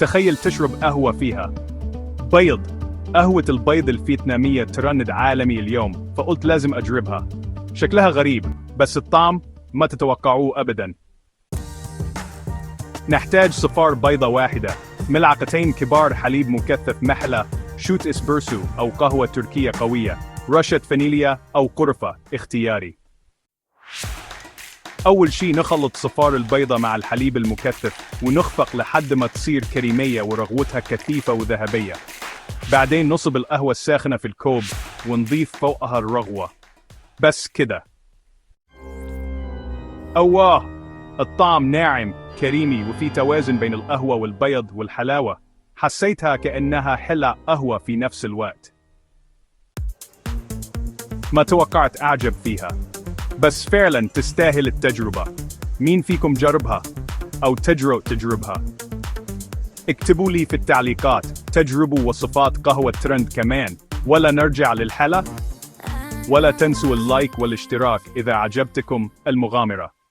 تخيل تشرب قهوة فيها بيض. قهوة البيض الفيتنامية ترند عالمي اليوم، فقلت لازم أجربها. شكلها غريب بس الطعم ما تتوقعوه أبداً. نحتاج صفار بيضة واحدة، ملعقتين كبار حليب مكثف محلى، شوت إسبرسو أو قهوة تركية قوية، رشة فانيليا أو قرفة اختياري. أول شي نخلط صفار البيضة مع الحليب المكثف ونخفق لحد ما تصير كريمية ورغوتها كثيفة وذهبية. بعدين نصب القهوة الساخنة في الكوب ونضيف فوقها الرغوة. بس كده. أواه، الطعم ناعم كريمي وفي توازن بين القهوة والبيض والحلاوة. حسيتها كأنها حلى قهوة في نفس الوقت. ما توقعت أعجب فيها، بس فعلا تستاهل التجربة. مين فيكم جربها أو تجرؤ تجربها؟ اكتبوا لي في التعليقات تجربوا وصفات قهوة ترند كمان، ولا نرجع للحلا؟ ولا تنسوا اللايك والاشتراك إذا عجبتكم المغامرة.